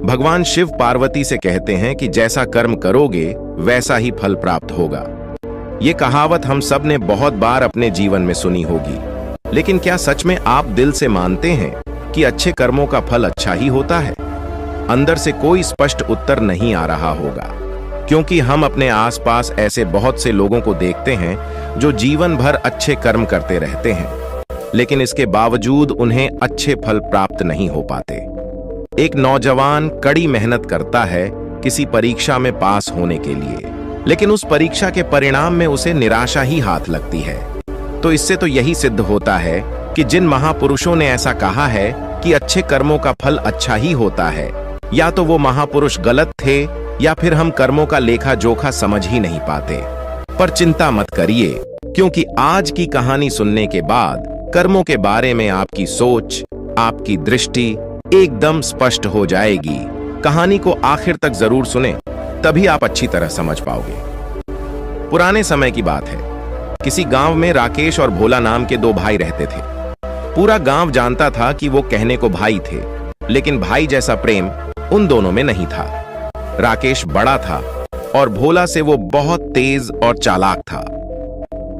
भगवान शिव पार्वती से कहते हैं कि जैसा कर्म करोगे वैसा ही फल प्राप्त होगा। ये कहावत हम सब ने बहुत बार अपने जीवन में सुनी होगी, लेकिन क्या सच में आप दिल से मानते हैं कि अच्छे कर्मों का फल अच्छा ही होता है? अंदर से कोई स्पष्ट उत्तर नहीं आ रहा होगा, क्योंकि हम अपने आसपास ऐसे बहुत से लोगों को देखते हैं जो जीवन भर अच्छे कर्म करते रहते हैं, लेकिन इसके बावजूद उन्हें अच्छे फल प्राप्त नहीं हो पाते। एक नौजवान कड़ी मेहनत करता है किसी परीक्षा में पास होने के लिए, लेकिन उस परीक्षा के परिणाम में उसे निराशा ही हाथ लगती है। तो इससे तो यही सिद्ध होता है कि जिन महापुरुषों ने ऐसा कहा है कि अच्छे कर्मों का फल अच्छा ही होता है, या तो वो महापुरुष गलत थे या फिर हम कर्मों का लेखा जोखा समझ ही नहीं पाते। पर चिंता मत करिए, क्योंकि आज की कहानी सुनने के बाद कर्मों के बारे में आपकी सोच, आपकी दृष्टि एकदम स्पष्ट हो जाएगी। कहानी को आखिर तक जरूर सुने, तभी आप अच्छी तरह समझ पाओगे। पुराने समय की बात है। किसी गांव में राकेश और भोला नाम के दो भाई रहते थे। पूरा गांव जानता था कि वो कहने को भाई थे, लेकिन भाई जैसा प्रेम उन दोनों में नहीं था। राकेश बड़ा था और भोला से वो बहुत तेज और चालाक था।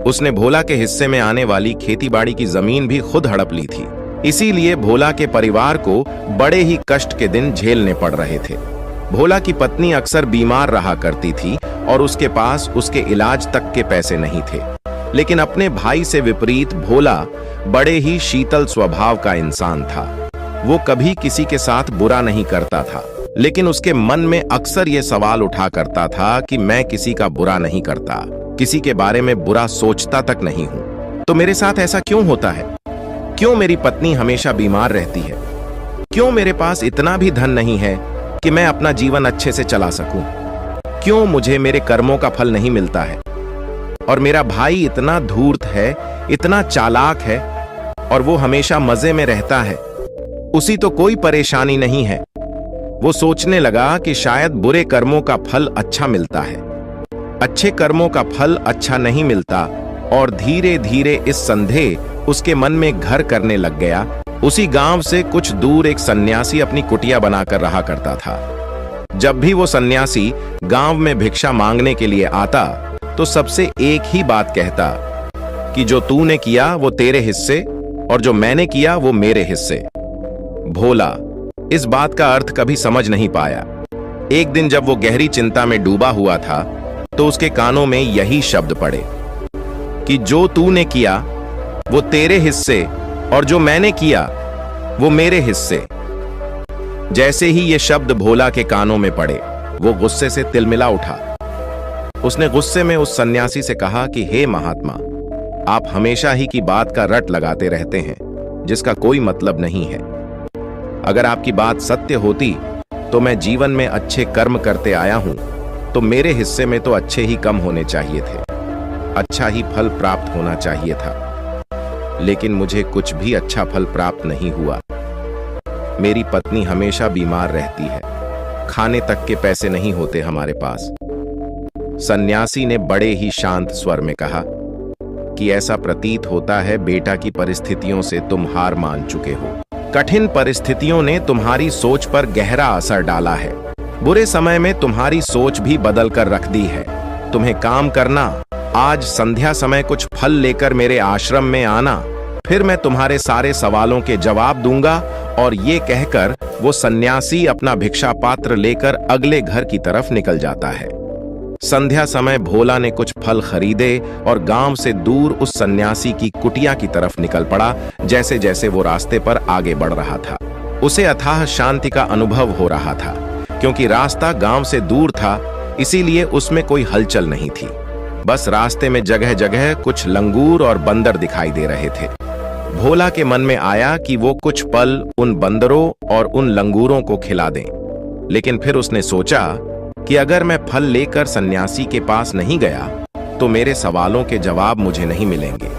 उसने भोला के हिस्से में आने वाली खेतीबाड़ी की जमीन भी खुद हड़प ली थी। इसीलिए भोला के परिवार को बड़े ही कष्ट के दिन झेलने पड़ रहे थे। भोला की पत्नी अक्सर बीमार रहा करती थी और उसके पास उसके इलाज तक के पैसे नहीं थे। लेकिन अपने भाई से विपरीत भोला बड़े ही शीतल स्वभाव का इंसान था। वो कभी किसी के साथ बुरा नहीं करता था, लेकिन उसके मन में अक्सर ये सवाल उठा करता था कि मैं किसी का बुरा नहीं करता, किसी के बारे में बुरा सोचता तक नहीं हूं, तो मेरे साथ ऐसा क्यों होता है? क्यों मेरी पत्नी हमेशा बीमार रहती है? क्यों मेरे पास इतना भी धन नहीं है कि मैं अपना जीवन अच्छे से चला सकूं? क्यों मुझे मेरे कर्मों का फल नहीं मिलता है? और मेरा भाई इतना धूर्त है, इतना चालाक है, और वो हमेशा मजे में रहता है, उसी तो कोई परेशानी नहीं है। वो सोचने लगा कि शायद बुरे कर्मों का फल अच्छा मिलता है, अच्छे कर्मों का फल अच्छा नहीं मिलता, और धीरे धीरे इस संदेह उसके मन में घर करने लग गया। उसी गांव से कुछ दूर एक सन्यासी अपनी कुटिया बनाकर रहा करता था। जब भी वो सन्यासी गांव में भिक्षा मांगने के लिए आता तो सबसे एक ही बात कहता कि जो तूने किया वो तेरे हिस्से और जो मैंने किया वो मेरे हिस्से। भोला इस बात का अर्थ कभी समझ नहीं पाया। एक दिन जब वो गहरी चिंता में डूबा हुआ था तो उसके कानों में यही शब्द पड़े कि जो तूने किया वो तेरे हिस्से और जो मैंने किया वो मेरे हिस्से। जैसे ही ये शब्द भोला के कानों में पड़े, वो गुस्से से तिलमिला उठा। उसने गुस्से में उस सन्यासी से कहा कि हे महात्मा, आप हमेशा ही की बात का रट लगाते रहते हैं जिसका कोई मतलब नहीं है। अगर आपकी बात सत्य होती तो मैं जीवन में अच्छे कर्म करते आया हूं, तो मेरे हिस्से में तो अच्छे ही कम होने चाहिए थे, अच्छा ही फल प्राप्त होना चाहिए था। लेकिन मुझे कुछ भी अच्छा फल प्राप्त नहीं हुआ। मेरी पत्नी हमेशा बीमार रहती है, खाने तक के पैसे नहीं होते हमारे पास। सन्यासी ने बड़े ही शांत स्वर में कहा कि ऐसा प्रतीत होता है बेटा की परिस्थितियों से तुम हार मान चुके हो। कठिन परिस्थितियों ने तुम्हारी सोच पर गहरा असर डाला है। बुरे समय में तुम्हारी सोच भी बदल कर रख दी है। तुम्हें काम करना, आज संध्या समय कुछ फल लेकर मेरे आश्रम में आना, फिर मैं तुम्हारे सारे सवालों के जवाब दूंगा। और ये कहकर वो सन्यासी अपना भिक्षा पात्र लेकर अगले घर की तरफ निकल जाता है। संध्या समय भोला ने कुछ फल खरीदे और गांव से दूर उस सन्यासी की कुटिया की तरफ निकल पड़ा। जैसे जैसे वो रास्ते पर आगे बढ़ रहा था, उसे अथाह शांति का अनुभव हो रहा था। क्योंकि रास्ता गांव से दूर था, इसीलिए उसमें कोई हलचल नहीं थी। बस रास्ते में जगह जगह कुछ लंगूर और बंदर दिखाई दे रहे थे। भोला के मन में आया कि वो कुछ पल उन बंदरों और उन लंगूरों को खिला दें। लेकिन फिर उसने सोचा कि अगर मैं फल लेकर सन्यासी के पास नहीं गया तो मेरे सवालों के जवाब मुझे नहीं मिलेंगे।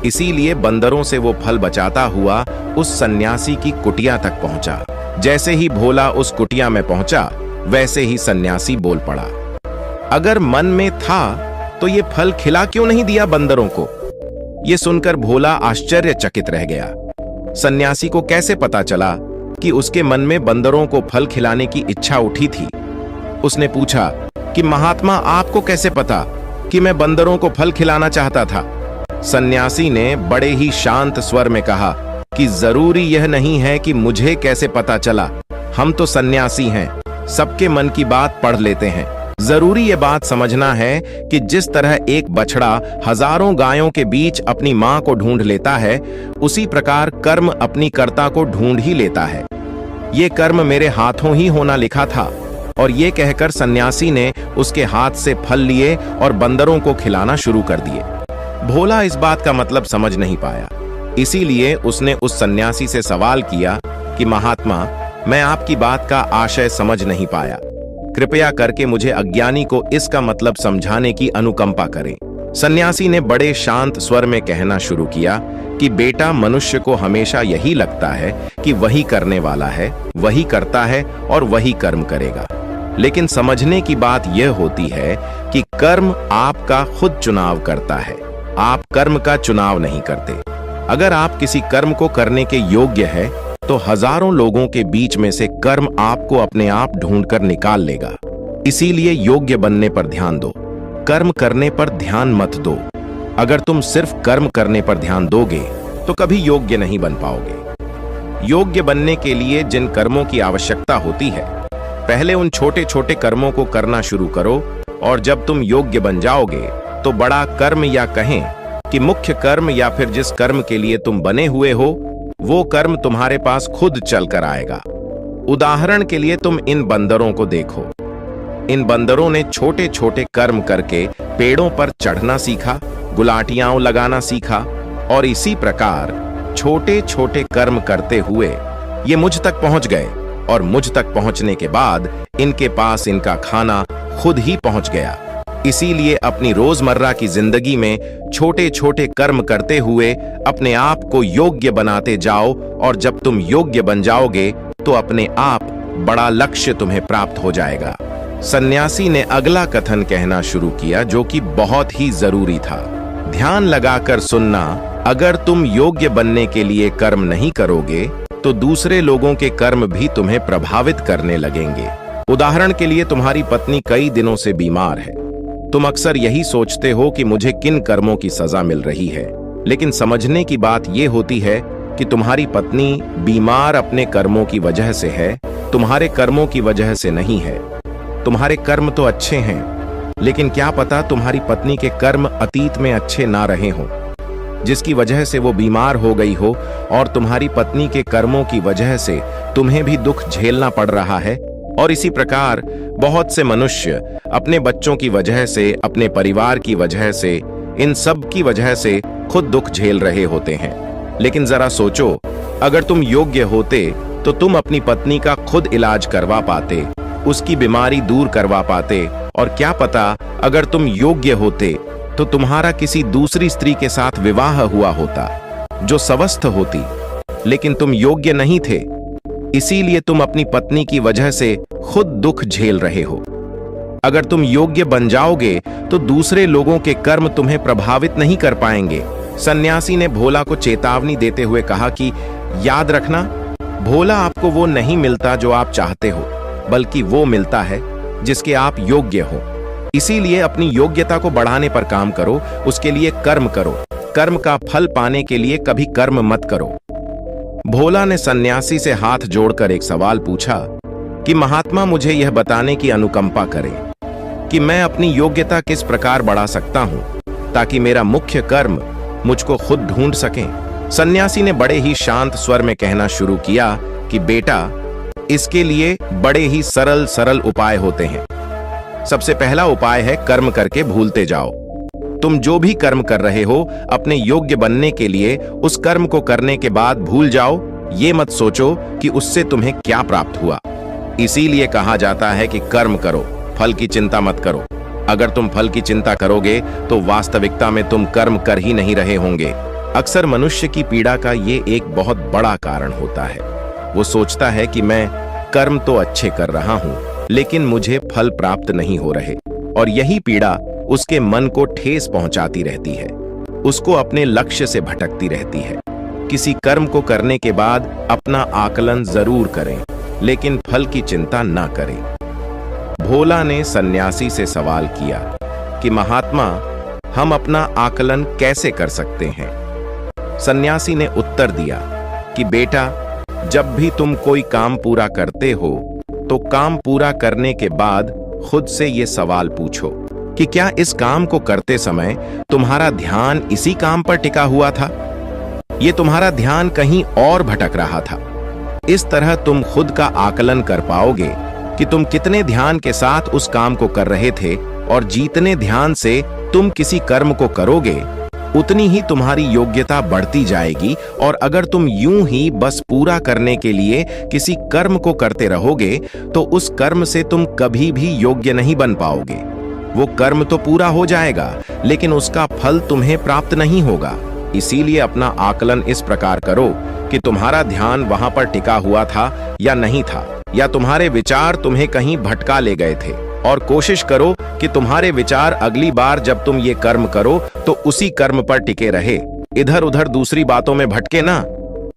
इसीलिए बंदरों से वो फल बचाता हुआ उस सन्यासी की कुटिया तक पहुंचा। जैसे ही भोला उस कुटिया में पहुंचा, वैसे ही सन्यासी बोल पड़ा, अगर मन में था तो ये फल खिला क्यों नहीं दिया बंदरों को? ये सुनकर भोला आश्चर्यचकित रह गया। सन्यासी को कैसे पता चला कि उसके मन में बंदरों को फल खिलाने की इच्छा उठी थी। उसने पूछा कि महात्मा, आपको कैसे पता कि मैं बंदरों को फल खिलाना चाहता था? सन्यासी ने बड़े ही शांत स्वर में कहा कि जरूरी यह नहीं है कि मुझे कैसे पता चला। हम तो सन्यासी हैं, सबके मन की बात पढ़ लेते हैं। जरूरी यह बात समझना है कि जिस तरह एक बछड़ा हजारों गायों के बीच अपनी मां को ढूंढ लेता है, उसी प्रकार कर्म अपनी कर्ता को ढूंढ ही लेता है। ये कर्म मेरे हाथों ही होना लिखा था। और ये कहकर सन्यासी ने उसके हाथ से फल लिए और बंदरों को खिलाना शुरू कर दिए। भोला इस बात का मतलब समझ नहीं पाया, इसीलिए उसने उस सन्यासी से सवाल किया कि महात्मा, मैं आपकी बात का आशय समझ नहीं पाया। कृपया करके मुझे अज्ञानी को इसका मतलब समझाने की अनुकंपा करें। सन्यासी ने बड़े शांत स्वर में कहना शुरू किया कि बेटा, मनुष्य को हमेशा यही लगता है कि वही करने वाला है, वही करता है और वही कर्म करेगा। लेकिन समझने की बात यह होती है कि कर्म आपका खुद चुनाव करता है, आप कर्म का चुनाव नहीं करते। अगर आप किसी कर्म को करने के योग्य है तो हजारों लोगों के बीच में से कर्म आपको अपने आप ढूंढकर निकाल लेगा। इसीलिए योग्य बनने पर ध्यान दो, कर्म करने पर ध्यान मत दो। अगर तुम सिर्फ कर्म करने पर ध्यान दोगे तो कभी योग्य नहीं बन पाओगे। योग्य बनने के लिए जिन कर्मों की आवश्यकता होती है, पहले उन छोटे छोटे कर्मों को करना शुरू करो, और जब तुम योग्य बन जाओगे तो बड़ा कर्म या कहें कि मुख्य कर्म या फिर जिस कर्म के लिए तुम बने हुए हो, वो कर्म तुम्हारे पास खुद चल कर आएगा। उदाहरण के लिए तुम इन बंदरों को देखो। इन बंदरों ने छोटे छोटे कर्म करके पेड़ों पर चढ़ना सीखा, गुलाटियां लगाना सीखा, और इसी प्रकार छोटे छोटे कर्म करते हुए ये मुझ तक पहुंच गए, और मुझ तक पहुंचने के बाद इनके पास इनका खाना खुद ही पहुंच गया। इसीलिए अपनी रोजमर्रा की जिंदगी में छोटे छोटे कर्म करते हुए अपने आप को योग्य बनाते जाओ, और जब तुम योग्य बन जाओगे तो अपने आप बड़ा लक्ष्य तुम्हें प्राप्त हो जाएगा। सन्यासी ने अगला कथन कहना शुरू किया, जो कि बहुत ही जरूरी था। ध्यान लगाकर सुनना, अगर तुम योग्य बनने के लिए कर्म नहीं करोगे तो दूसरे लोगों के कर्म भी तुम्हें प्रभावित करने लगेंगे। उदाहरण के लिए तुम्हारी पत्नी कई दिनों से बीमार है। तुम अक्सर यही सोचते हो कि मुझे किन कर्मों की सजा मिल रही है, लेकिन समझने की बात यह होती है कि तुम्हारी पत्नी बीमार अपने कर्मों की वजह से है, तुम्हारे कर्मों की वजह से नहीं है। तुम्हारे कर्म तो अच्छे हैं, लेकिन क्या पता तुम्हारी पत्नी के कर्म अतीत में अच्छे ना रहे हों, जिसकी वजह से वो बीमार हो गई हो, और तुम्हारी पत्नी के कर्मों की वजह से तुम्हें भी दुख झेलना पड़ रहा है। और इसी प्रकार बहुत से मनुष्य अपने बच्चों की वजह से, अपने परिवार की वजह से, इन सब की वजह से खुद दुख झेल रहे होते हैं। लेकिन जरा सोचो, अगर तुम योग्य होते तो तुम अपनी पत्नी का खुद इलाज करवा पाते, उसकी बीमारी दूर करवा पाते, और क्या पता अगर तुम योग्य होते तो तुम्हारा किसी दूसरी स्त्री के साथ विवाह हुआ होता जो स्वस्थ होती, लेकिन तुम योग्य नहीं थे, इसीलिए तुम अपनी पत्नी की वजह से खुद दुख झेल रहे हो। अगर तुम योग्य बन जाओगे तो दूसरे लोगों के कर्म तुम्हें प्रभावित नहीं कर पाएंगे। सन्यासी ने भोला को चेतावनी देते हुए कहा कि याद रखना, भोला आपको वो नहीं मिलता जो आप चाहते हो, बल्कि वो मिलता है जिसके आप योग्य हो। इसीलिए अपनी योग्यता को बढ़ाने पर काम करो, उसके लिए कर्म करो। कर्म का फल पाने के लिए कभी कर्म मत करो। भोला ने सन्यासी से हाथ जोड़कर एक सवाल पूछा कि महात्मा, मुझे यह बताने की अनुकंपा करें कि मैं अपनी योग्यता किस प्रकार बढ़ा सकता हूं ताकि मेरा मुख्य कर्म मुझको खुद ढूंढ सकें। सन्यासी ने बड़े ही शांत स्वर में कहना शुरू किया कि बेटा, इसके लिए बड़े ही सरल सरल उपाय होते हैं। सबसे पहला उपाय है कर्म करके भूलते जाओ। तुम जो भी कर्म कर रहे हो, अपने योग्य बनने के लिए उस कर्म को करने के बाद भूल जाओ। ये मत सोचो कि उससे तुम्हें क्या प्राप्त हुआ। इसीलिए कहा जाता है कि कर्म करो, फल की चिंता मत करो। अगर तुम फल की चिंता करोगे तो वास्तविकता में तुम कर्म कर ही नहीं रहे होंगे। अक्सर मनुष्य की पीड़ा का ये एक बहुत बड़ा कारण होता है। वो सोचता है कि मैं कर्म तो अच्छे कर रहा हूं, लेकिन मुझे फल प्राप्त नहीं हो रहे, और यही पीड़ा उसके मन को ठेस पहुंचाती रहती है, उसको अपने लक्ष्य से भटकती रहती है। किसी कर्म को करने के बाद अपना आकलन जरूर करें, लेकिन फल की चिंता न करें। भोला ने सन्यासी से सवाल किया कि महात्मा, हम अपना आकलन कैसे कर सकते हैं? सन्यासी ने उत्तर दिया कि बेटा, जब भी तुम कोई काम पूरा करते हो तो काम पूरा करने के बाद खुद से ये सवाल पूछो कि क्या इस काम को करते समय तुम्हारा ध्यान इसी काम पर टिका हुआ था? ये तुम्हारा ध्यान कहीं और भटक रहा था? इस तरह तुम खुद का आकलन कर पाओगे कि तुम कितने ध्यान के साथ उस काम को कर रहे थे, और जितने ध्यान से तुम किसी कर्म को करोगे उतनी ही तुम्हारी योग्यता बढ़ती जाएगी। और अगर तुम यूं ही बस पूरा करने के लिए किसी कर्म को करते रहोगे तो उस कर्म से तुम कभी भी योग्य नहीं बन पाओगे। वो कर्म तो पूरा हो जाएगा, लेकिन उसका फल तुम्हें प्राप्त नहीं होगा। इसीलिए अपना आकलन इस प्रकार करो कि तुम्हारा ध्यान वहां पर टिका हुआ था या नहीं था, या तुम्हारे विचार तुम्हें कहीं भटका ले गए थे, और कोशिश करो कि तुम्हारे विचार अगली बार जब तुम ये कर्म करो तो उसी कर्म पर टिके रहे, इधर उधर दूसरी बातों में भटके ना।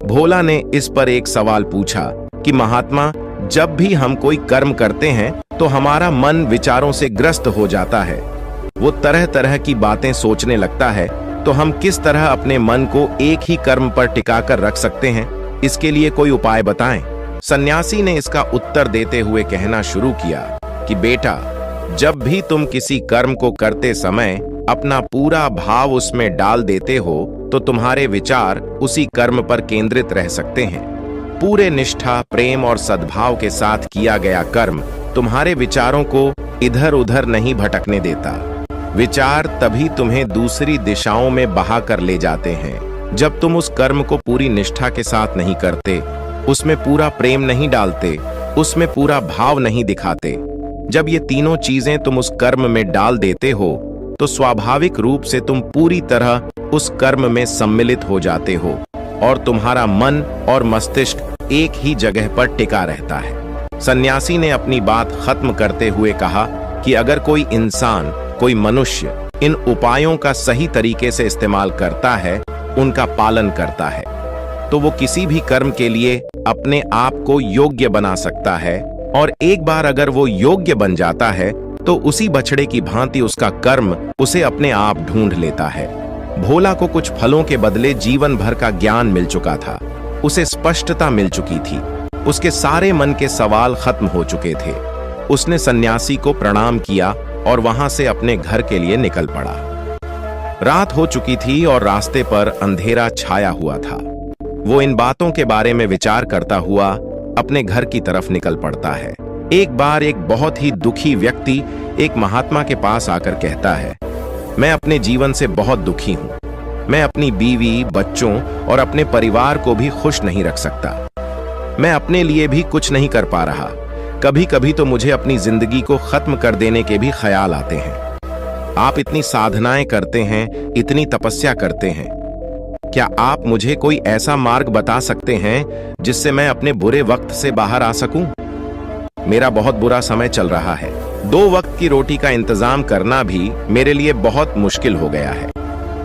भोला ने इस पर एक सवाल पूछा कि महात्मा, जब भी हम कोई कर्म करते हैं तो हमारा मन विचारों से ग्रस्त हो जाता है, वो तरह तरह की बातें सोचने लगता है, तो हम किस तरह अपने मन को एक ही कर्म पर टिकाकर रख सकते हैं? इसके लिए कोई उपाय बताएं। सन्यासी ने इसका उत्तर देते हुए कहना शुरू किया कि बेटा, जब भी तुम किसी कर्म को करते समय अपना पूरा भाव उसमें डाल देते हो तो तुम्हारे विचार उसी कर्म पर केंद्रित रह सकते हैं। पूरे निष्ठा, प्रेम और सद्भाव के साथ किया गया कर्म तुम्हारे विचारों को इधर उधर नहीं भटकने देता। विचार तभी तुम्हें दूसरी दिशाओं में बहा कर ले जाते हैं जब तुम उस कर्म को पूरी निष्ठा के साथ नहीं करते, उसमें पूरा प्रेम नहीं डालते, उसमें पूरा भाव नहीं दिखाते। जब ये तीनों चीजें तुम उस कर्म में डाल देते हो तो स्वाभाविक रूप से तुम पूरी तरह उस कर्म में सम्मिलित हो जाते हो और तुम्हारा मन और मस्तिष्क एक ही जगह पर टिका रहता है। सन्यासी ने अपनी बात खत्म करते हुए कहा कि अगर कोई इंसान, कोई मनुष्य इन उपायों का सही तरीके से इस्तेमाल करता है, उनका पालन करता है, तो वो किसी भी कर्म के लिए अपने आप को योग्य बना सकता है, और एक बार अगर वो योग्य बन जाता है तो उसी बछड़े की भांति उसका कर्म उसे अपने आप ढूंढ लेता है। भोला को कुछ फलों के बदले जीवन भर का ज्ञान मिल चुका था, उसे स्पष्टता मिल चुकी थी, उसके सारे मन के सवाल खत्म हो चुके थे। उसने सन्यासी को प्रणाम किया और वहां से अपने घर के लिए निकल पड़ा। रात हो चुकी थी और रास्ते पर अंधेरा छाया हुआ था। वो इन बातों के बारे में विचार करता हुआ अपने घर की तरफ निकल पड़ता है। एक बार एक बहुत ही दुखी व्यक्ति एक महात्मा के पास आकर कहता है, मैं अपने जीवन से बहुत दुखी हूं। मैं अपनी बीवी, बच्चों और अपने परिवार को भी खुश नहीं रख सकता। मैं अपने लिए भी कुछ नहीं कर पा रहा। कभी कभी तो मुझे अपनी जिंदगी को खत्म कर देने के भी ख्याल आते हैं। आप इतनी साधनाएं करते हैं, इतनी तपस्या करते हैं, क्या आप मुझे कोई ऐसा मार्ग बता सकते हैं जिससे मैं अपने बुरे वक्त से बाहर आ सकूं? मेरा बहुत बुरा समय चल रहा है। 2 वक्त की रोटी का इंतजाम करना भी मेरे लिए बहुत मुश्किल हो गया है।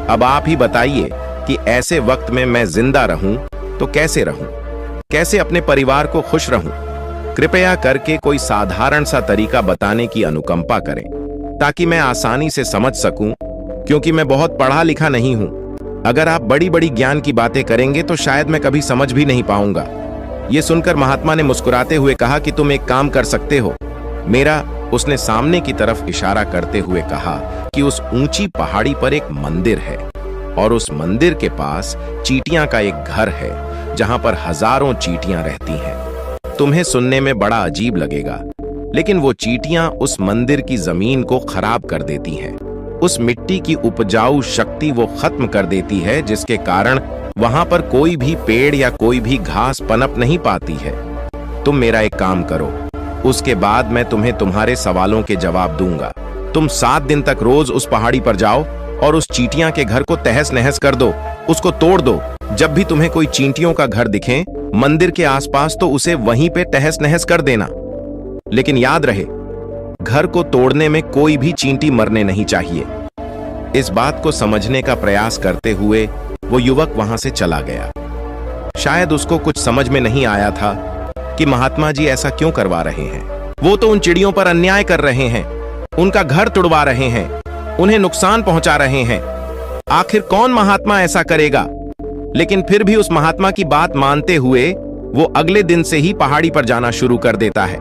अब आप ही बताइए कि ऐसे वक्त में मैं जिंदा रहूं तो कैसे रहूं? कैसे अपने परिवार को खुश रहूं? कृपया करके कोई साधारण सा तरीका बताने की अनुकंपा करें ताकि मैं आसानी से समझ सकूं, क्योंकि मैं बहुत पढ़ा लिखा नहीं हूं। अगर आप बड़ी बड़ी ज्ञान की बातें करेंगे तो शायद मैं कभी समझ भी नहीं पाऊंगा। ये सुनकर महात्मा ने मुस्कुराते हुए कहा कि तुम एक काम कर सकते हो। उसने सामने की तरफ इशारा करते हुए कहा कि उस ऊंची पहाड़ी पर एक मंदिर है और उस मंदिर के पास चींटियां का एक घर है जहां पर हजारों चींटियां रहती हैं। तुम्हें सुनने में बड़ा अजीब लगेगा, लेकिन वो चींटियां उस मंदिर की जमीन को खराब कर देती हैं। उस मिट्टी की उपजाऊ शक्ति वो खत्म कर देती है, जिसके कारण वहां पर कोई भी पेड़ या कोई भी घास पनप नहीं पाती है। तुम मेरा एक काम करो, उसके बाद मैं तुम्हें तुम्हारे सवालों के जवाब दूंगा। तुम 7 दिन तक रोज उस पहाड़ी पर जाओ और उस चींटियां के घर को तहस नहस कर दो, उसको तोड़ दो। जब भी तुम्हें कोई चींटियों का घर दिखे मंदिर के आसपास तो उसे वहीं पे तहस नहस कर देना। लेकिन याद रहे, घर को तोड़ने में कोई भी चींटी मरने नहीं चाहिए। इस बात को समझने का प्रयास करते हुए वो युवक वहां से चला गया। शायद उसको कुछ समझ में नहीं आया था कि महात्मा जी ऐसा क्यों करवा रहे हैं। वो तो उन चिड़ियों पर अन्याय कर रहे हैं, उनका घर तुड़वा रहे हैं, उन्हें नुकसान पहुंचा रहे हैं। आखिर कौन महात्मा ऐसा करेगा? लेकिन फिर भी उस महात्मा की बात मानते हुए वो अगले दिन से ही पहाड़ी पर जाना शुरू कर देता है।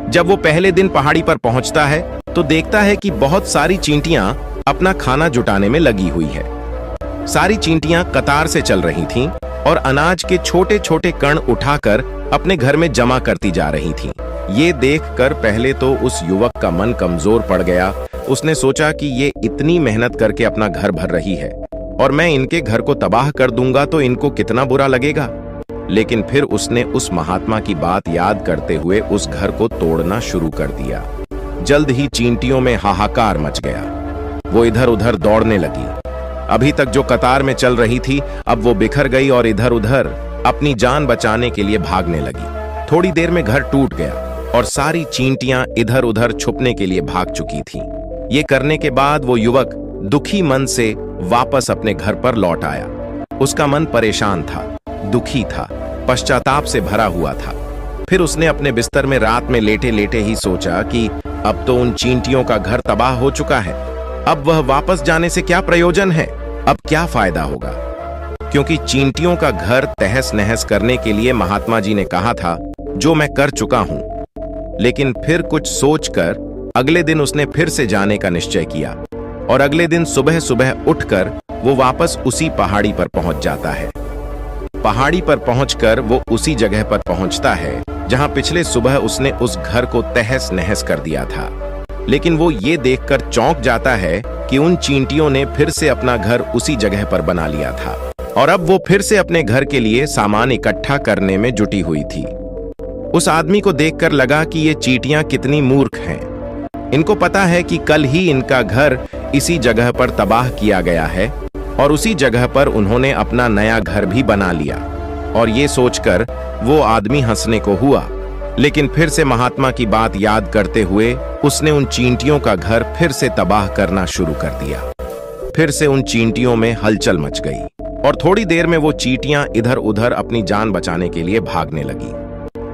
जब वो पहले दिन पहाड़ी पर पहुंचता है तो देखता है कि बहुत सारी चींटियां अपना खाना जुटाने में लगी हुई है। सारी चींटियां कतार से चल रही थीं और अनाज के छोटे छोटे कण उठाकर अपने घर में जमा करती जा रही थीं। ये देखकर पहले तो उस युवक का मन कमजोर पड़ गया। उसने सोचा कि ये इतनी मेहनत करके अपना घर भर रही है और मैं इनके घर को तबाह कर दूंगा तो इनको कितना बुरा लगेगा। लेकिन फिर उसने उस महात्मा की बात याद करते हुए उस घर को तोड़ना शुरू कर दिया। जल्द ही चींटियों में हाहाकार मच गया। वो इधर उधर दौड़ने लगी। अभी तक जो कतार में चल रही थी अब वो बिखर गई और इधर उधर अपनी जान बचाने के लिए भागने लगी। थोड़ी देर में घर टूट गया और सारी चींटियां इधर उधर छुपने के लिए भाग चुकी थीं। ये करने के बाद वो युवक दुखी मन से वापस अपने घर पर लौट आया। उसका मन परेशान था, दुखी था, पश्चाताप से भरा हुआ था। फिर उसने अपने बिस्तर में रात में लेटे लेटे ही सोचा कि अब तो उन चींटियों का घर तबाह हो चुका है। अब वह वापस जाने से क्या प्रयोजन है? अब क्या फायदा होगा? क्योंकि चींटियों का घर तहस नहस करने के लिए महात्मा जी ने कहा था, जो मैं कर चुका हूं। लेकिन फिर कुछ सोचकर अगले दिन उसने फिर से जाने का निश्चय किया और अगले दिन सुबह सुबह उठकर वो वापस उसी पहाड़ी पर पहुंच जाता है। पहाड़ी पर पहुंचकर वो उसी जगह पर पहुंचता है जहां पिछले सुबह उसने उस घर को तहस नहस कर दिया था। लेकिन वो ये देखकर चौंक जाता है कि उन चींटियों ने फिर से अपना घर उसी जगह पर बना लिया था और अब वो फिर से अपने घर के लिए सामान इकट्ठा करने में जुटी हुई थी। उस आदमी को देखकर लगा कि ये चींटियां कितनी मूर्ख हैं। इनको पता है कि कल ही इनका घर इसी जगह पर तबाह किया गया है और उसी जगह पर उन्होंने अपना नया घर भी बना लिया। और ये सोचकर वो आदमी हंसने को हुआ। लेकिन फिर से महात्मा की बात याद करते हुए उसने उन चींटियों का घर फिर से तबाह करना शुरू कर दिया। फिर से उन चींटियों में हलचल मच गई और थोड़ी देर में वो चींटियां इधर उधर अपनी जान बचाने के लिए भागने लगी।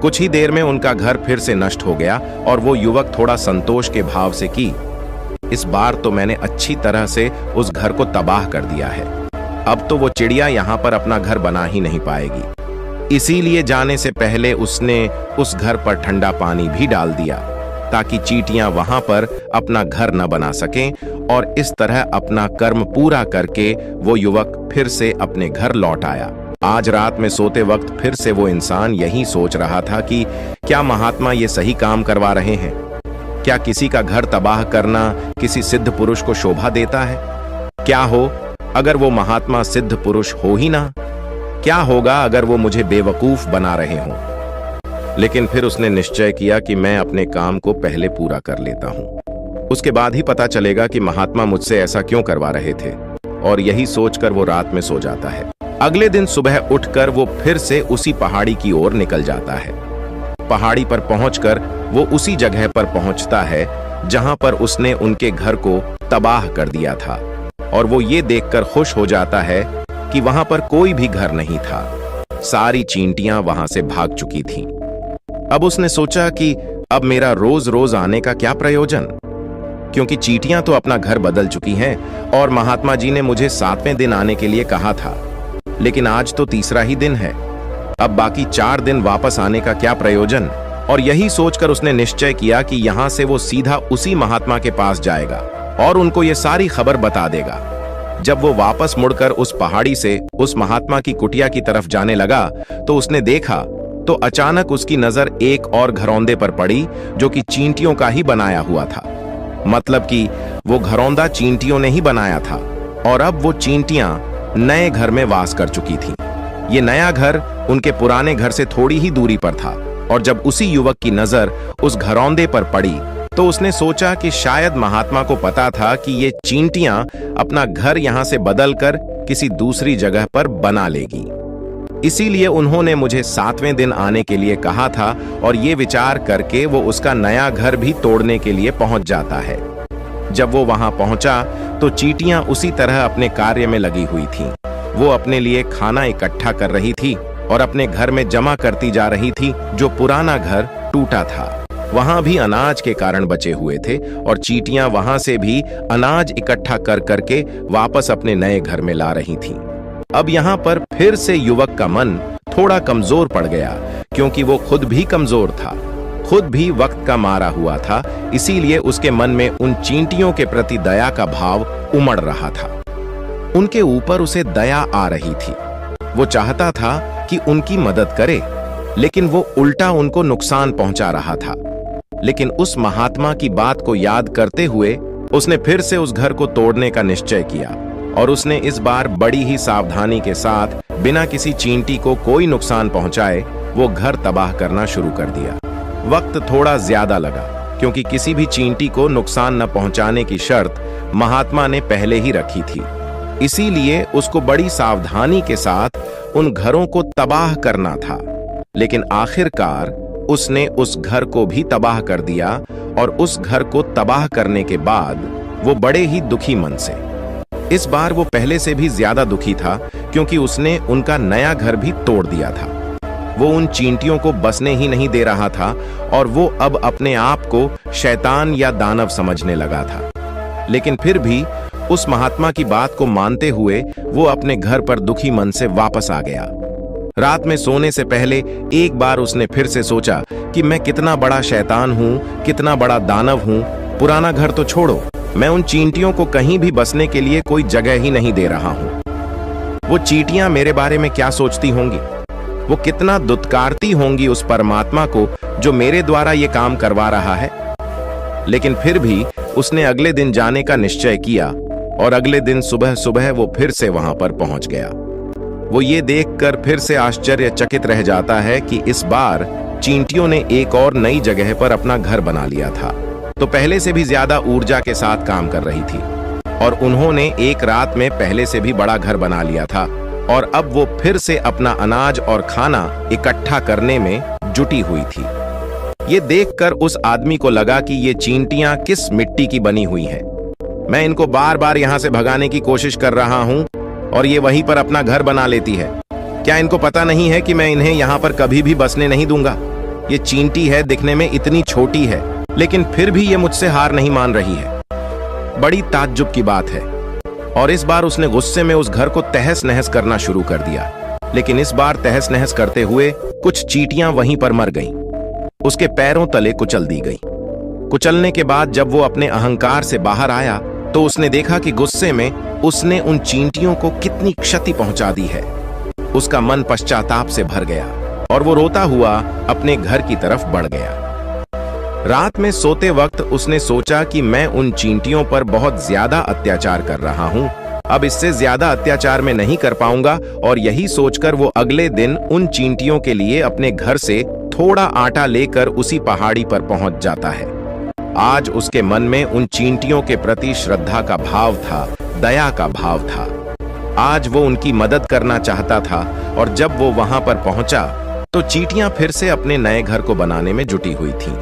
कुछ ही देर में उनका घर फिर से नष्ट हो गया और वो युवक थोड़ा संतोष के भाव से कि इस बार तो मैंने अच्छी तरह से उस घर को तबाह कर दिया है। अब तो वो चिड़िया यहाँ पर अपना घर बना ही नहीं पाएगी। इसीलिए जाने से पहले उसने उस घर पर ठंडा पानी भी डाल दिया ताकि चींटियां वहां पर अपना घर न बना सकें। और इस तरह अपना कर्म पूरा करके वो युवक फिर से अपने घर लौट आया। आज रात में सोते वक्त फिर से वो इंसान यही सोच रहा था कि क्या महात्मा ये सही काम करवा रहे हैं? क्या किसी का घर तबाह करना किसी सिद्ध पुरुष को शोभा देता है? क्या हो अगर वो महात्मा सिद्ध पुरुष हो ही ना? क्या होगा अगर वो मुझे बेवकूफ बना रहे हों? लेकिन फिर उसने निश्चय किया कि मैं अपने काम को पहले पूरा कर लेता हूं, उसके बाद ही पता चलेगा कि महात्मा मुझसे ऐसा क्यों करवा रहे थे। और यही सोचकर वो रात में सो जाता है। अगले दिन सुबह उठकर वो फिर से उसी पहाड़ी की ओर निकल जाता है। पहाड़ी पर पहुंचकर वो उसी जगह पर पहुंचता है जहां पर उसने उनके घर को तबाह कर दिया था और वो ये देखकर खुश हो जाता है कि वहां पर कोई भी घर नहीं था। सारी चींटियां वहां से भाग चुकी थीं। अब उसने सोचा कि अब मेरा रोज रोज आने का क्या प्रयोजन, क्योंकि चींटियां तो अपना घर बदल चुकी हैं और महात्मा जी ने मुझे 7वें दिन आने के लिए कहा था। लेकिन आज तो तीसरा ही दिन है, अब बाकी 4 दिन वापस आने का क्या प्रयोजन। और यही सोचकर उसने निश्चय किया कि यहां से वो सीधा उसी महात्मा के पास जाएगा और उनको ये सारी खबर बता देगा। जब वो वापस मुड़कर उस पहाड़ी से उस महात्मा की कुटिया की तरफ जाने लगा तो उसने देखा तो अचानक उसकी नजर एक और घरौंदे पर पड़ी जो कि चींटियों का ही बनाया हुआ था। मतलब कि वो घरौंदा चींटियों ने ही बनाया था और अब वो चींटियां नए घर में वास कर चुकी थीं। ये नया घर उनके पुराने घर से थोड़ी ही दूरी पर था और जब उसी युवक की नजर उस घरौंदे पर पड़ी तो उसने सोचा कि शायद महात्मा को पता था कि ये चींटियां अपना घर यहां से बदलकर किसी दूसरी जगह पर बना लेगी। इसीलिए उन्होंने मुझे 7वें दिन आने के लिए कहा था और ये विचार करके वो उसका नया घर भी तोड़ने के लिए पहुंच जाता है। जब वो वहां पहुंचा तो चींटियां उसी तरह अपने कार्य में लगी हुई थीं। वो अपने लिए खाना इकट्ठा कर रही थी और अपने घर में जमा करती जा रही थी जो पुराना घर टूटा था। वहां भी अनाज के कारण बचे हुए थे और चींटियां वहां से भी अनाज इकट्ठा कर करके वापस अपने नए घर में ला रही थीं। अब यहाँ पर फिर से युवक का मन थोड़ा कमजोर पड़ गया, क्योंकि वो खुद भी कमजोर था, खुद भी वक्त का मारा हुआ था। इसीलिए उसके मन में उन चींटियों के प्रति दया का भाव उमड़ रहा था। उनके ऊपर उसे दया आ रही थी। वो चाहता था कि उनकी मदद करे, लेकिन वो उल्टा उनको नुकसान पहुंचा रहा था। लेकिन उस महात्मा की बात को याद करते हुए उसने फिर से उस घर को तोड़ने का निश्चय किया और उसने इस बार बड़ी ही सावधानी के साथ बिना किसी चींटी को कोई नुकसान पहुंचाए वो घर तबाह करना शुरू कर दिया। वक्त थोड़ा ज्यादा लगा, क्योंकि किसी भी चींटी को नुकसान न पहुंचाने की शर्त महात्मा ने पहले ही रखी थी। इसीलिए उसको बड़ी सावधानी के साथ उन घरों को तबाह करना था। लेकिन आखिरकार उसने उस घर को भी तबाह कर दिया और उस घर को तबाह करने के बाद वो बड़े ही दुखी मन से, इस बार वो पहले से भी ज्यादा दुखी था, क्योंकि उसने उनका नया घर भी तोड़ दिया था। वो उन चींटियों को बसने ही नहीं दे रहा था और वो अब अपने आप को शैतान या दानव समझने लगा था। लेकिन फिर भी उस महात्मा की बात को मानते हुए वो अपने घर पर दुखी मन से वापस आ गया। रात में सोने से पहले एक बार उसने फिर से सोचा कि मैं कितना बड़ा शैतान हूं, कितना बड़ा दानव हूं। पुराना घर तो छोड़ो, मैं उन चींटियों को कहीं भी बसने के लिए कोई जगह ही नहीं दे रहा हूं। वो चींटियां मेरे बारे में क्या सोचती होंगी? वो कितना दुत्कारती होंगी उस परमात्मा को जो मेरे द्वारा ये काम करवा रहा है। लेकिन फिर भी उसने अगले दिन जाने का निश्चय किया और अगले दिन सुबह सुबह वो फिर से वहां पर पहुंच गया। वो ये देखकर फिर से आश्चर्यचकित रह जाता है कि इस बार चींटियों ने एक और नई जगह पर अपना घर बना लिया था, तो पहले से भी ज्यादा ऊर्जा के साथ काम कर रही थी और उन्होंने एक रात में पहले से भी बड़ा घर बना लिया था और अब वो फिर से अपना अनाज और खाना इकट्ठा करने में जुटी हुई थी। ये देखकर उस आदमी को लगा कि ये चींटियां किस मिट्टी की बनी हुई हैं। मैं इनको बार बार यहां से भगाने की कोशिश कर रहा हूं और ये वहीं पर अपना घर बना लेती है। क्या इनको पता नहीं है कि मैं इन्हें यहां पर कभी भी बसने नहीं दूंगा? ये चींटी है, दिखने में इतनी छोटी है, लेकिन फिर भी ये मुझसे हार नहीं मान रही है। बड़ी ताज्जुब की बात है। और इस बार उसने गुस्से में उस घर को तहस नहस करना शुरू कर दिया। लेकिन इस बार तहस नहस करते हुए कुछ चींटियां वहीं पर मर गईं। उसके पैरों तले कुचल दी गई। कुचलने के बाद जब वो अपने अहंकार से बाहर आया तो उसने देखा कि गुस्से में उसने उन चींटियों को कितनी क्षति पहुंचा दी है। उसका मन पश्चाताप से भर गया और वो रोता हुआ अपने घर की तरफ बढ़ गया। रात में सोते वक्त उसने सोचा कि मैं उन चींटियों पर बहुत ज्यादा अत्याचार कर रहा हूं, अब इससे ज्यादा अत्याचार मैं नहीं कर पाऊंगा। और यही सोचकर वो अगले दिन उन चींटियों के लिए अपने घर से थोड़ा आटा लेकर उसी पहाड़ी पर पहुंच जाता है। आज उसके मन में उन चींटियों के प्रति श्रद्धा का भाव था, दया का भाव था। आज वो उनकी मदद करना चाहता था और जब वो वहां पर पहुंचा तो चींटियां फिर से अपने नए घर को बनाने में जुटी हुई थीं।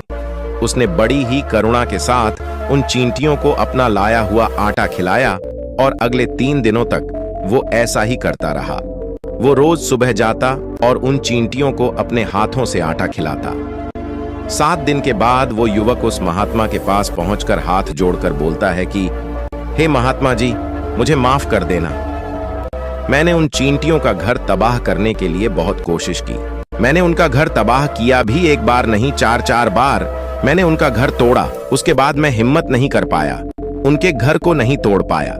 उसने बड़ी ही करुणा के साथ उन चींटियों को अपना लाया हुआ आटा खिलाया और अगले 3 दिनों तक वो ऐसा ही करता रहा। वो रोज सुबह जाता और उन चींटियों को अपने हाथों से आटा खिलाता। 7 दिन के बाद वो युवक उस महात्मा के पास पहुंचकर हाथ जोड़कर बोलता है कि हे महात्मा जी, मुझे माफ कर देना। मैंने उन चींटियों का घर तबाह करने के लिए बहुत कोशिश की। मैंने उनका घर तबाह किया भी, एक बार नहीं 4-4 बार मैंने उनका घर तोड़ा। उसके बाद मैं हिम्मत नहीं कर पाया, उनके घर को नहीं तोड़ पाया।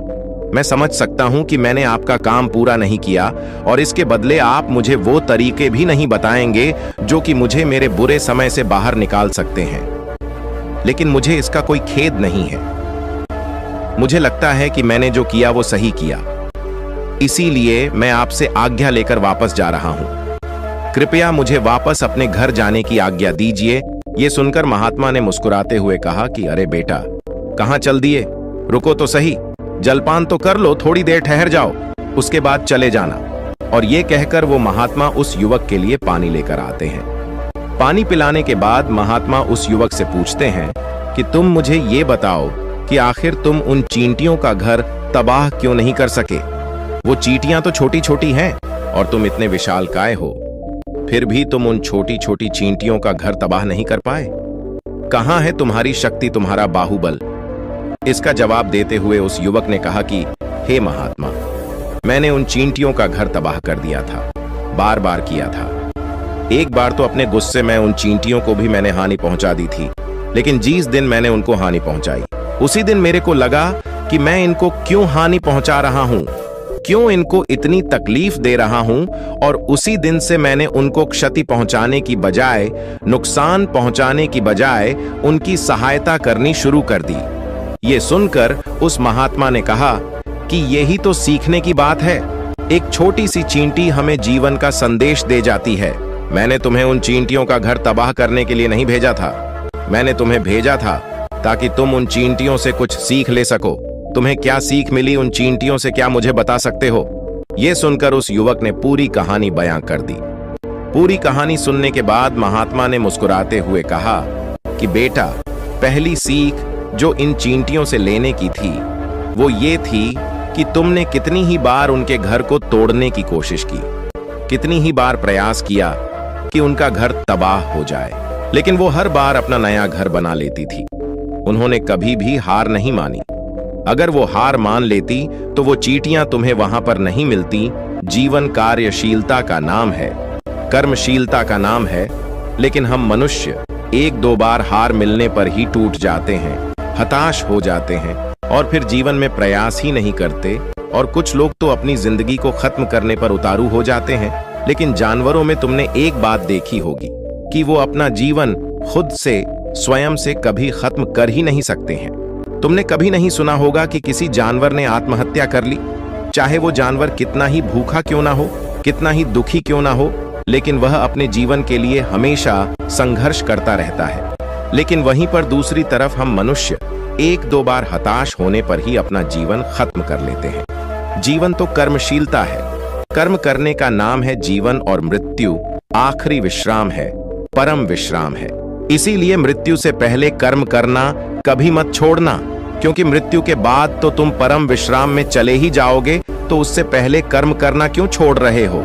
मैं समझ सकता हूं कि मैंने आपका काम पूरा नहीं किया और इसके बदले आप मुझे वो तरीके भी नहीं बताएंगे जो कि मुझे मेरे बुरे समय से बाहर निकाल सकते हैं। लेकिन मुझे इसका कोई खेद नहीं है। मुझे लगता है कि मैंने जो किया वो सही किया, इसीलिए मैं आपसे आज्ञा लेकर वापस जा रहा हूं। कृपया मुझे वापस अपने घर जाने की आज्ञा दीजिए। ये सुनकर महात्मा ने मुस्कुराते हुए कहा कि अरे बेटा, कहां चल दिए? रुको तो सही, जलपान तो कर लो, थोड़ी देर ठहर जाओ, उसके बाद चले जाना। और ये कहकर वो महात्मा उस युवक के लिए पानी लेकर आते हैं। पानी पिलाने के बाद महात्मा उस युवक से पूछते हैं कि तुम मुझे ये बताओ कि आखिर तुम उन चींटियों का घर तबाह क्यों नहीं कर सके? वो चींटियां तो छोटी छोटी हैं और तुम इतने विशालकाय हो। फिर भी तुम उन छोटी छोटी चींटियों का घर तबाह नहीं कर पाए। कहां है तुम्हारी शक्ति, तुम्हारा बाहुबल? इसका जवाब देते हुए उस युवक ने कहा कि हे महात्मा, मैंने उन चींटियों का घर तबाह कर दिया था, बार बार किया था। एक बार तो अपने गुस्से में उन चींटियों को भी मैंने हानि पहुंचा दी थी, लेकिन जिस दिन मैंने उनको हानि पहुंचाई, उसी दिन मेरे को लगा कि मैं इनको क्यों हानि पहुंचा रहा हूं, क्यों इनको इतनी तकलीफ दे रहा हूं, और उसी दिन से मैंने उनको क्षति पहुंचाने की बजाय, नुकसान पहुंचाने की बजाय उनकी सहायता करनी शुरू कर दी। ये सुनकर उस महात्मा ने कहा कि यही तो सीखने की बात है। एक छोटी सी चींटी हमें जीवन का संदेश दे जाती है। मैंने तुम्हें उन चींटियों का घर तबाह करने के लिए नहीं भेजा था, मैंने तुम्हें भेजा था ताकि तुम उन चींटियों से कुछ सीख ले सको। तुम्हें क्या सीख मिली उन चींटियों से, क्या मुझे बता सकते हो? यह सुनकर उस युवक ने पूरी कहानी बयां कर दी। पूरी कहानी सुनने के बाद महात्मा ने मुस्कुराते हुए कहा कि बेटा, पहली सीख जो इन चींटियों से लेने की थी वो ये थी कि तुमने कितनी ही बार उनके घर को तोड़ने की कोशिश की, कितनी ही बार प्रयास किया कि उनका घर तबाह हो जाए, लेकिन वो हर बार अपना नया घर बना लेती थी। उन्होंने कभी भी हार नहीं मानी। अगर वो हार मान लेती तो वो चींटियां तुम्हें वहां पर नहीं मिलती। जीवन कार्यशीलता का नाम है, कर्मशीलता का नाम है, लेकिन हम मनुष्य एक दो बार हार मिलने पर ही टूट जाते हैं, हताश हो जाते हैं और फिर जीवन में प्रयास ही नहीं करते। और कुछ लोग तो अपनी जिंदगी को खत्म करने पर उतारू हो जाते हैं। लेकिन जानवरों में तुमने एक बात देखी होगी कि वो अपना जीवन खुद से, स्वयं से कभी खत्म कर ही नहीं सकते हैं। तुमने कभी नहीं सुना होगा कि किसी जानवर ने आत्महत्या कर ली, चाहे वो जानवर कितना ही भूखा क्यों ना हो, कितना ही दुखी क्यों ना हो, लेकिन वह अपने जीवन के लिए हमेशा संघर्ष करता रहता है। लेकिन वहीं पर दूसरी तरफ हम मनुष्य एक दो बार हताश होने पर ही अपना जीवन खत्म कर लेते हैं। जीवन तो कर्मशीलता है, कर्म करने का नाम है जीवन, और मृत्यु आखिरी विश्राम है, परम विश्राम है। इसीलिए मृत्यु से पहले कर्म करना कभी मत छोड़ना, क्योंकि मृत्यु के बाद तो तुम परम विश्राम में चले ही जाओगे। तो उससे पहले कर्म करना क्यों छोड़ रहे हो,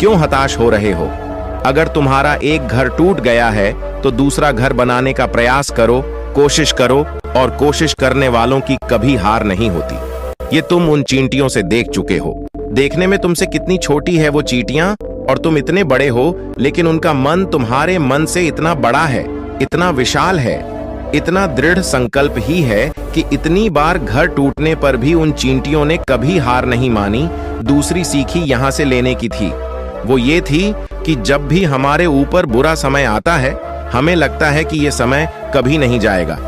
क्यों हताश हो रहे हो? अगर तुम्हारा एक घर टूट गया है तो दूसरा घर बनाने का प्रयास करो, कोशिश करो, और कोशिश करने वालों की कभी हार नहीं होती। ये तुम उन चींटियों से देख चुके हो। देखने में तुमसे कितनी छोटी है वो चींटियां, और तुम इतने बड़े हो, लेकिन उनका मन तुम्हारे मन से इतना बड़ा है, इतना विशाल है, इतना दृढ़ संकल्प ही है कि इतनी बार घर टूटने पर भी उन चींटियों ने कभी हार नहीं मानी। दूसरी सीखी यहां से लेने की थी, वो ये थी कि जब भी हमारे ऊपर बुरा समय आता है, हमें लगता है कि ये समय कभी नहीं जाएगा,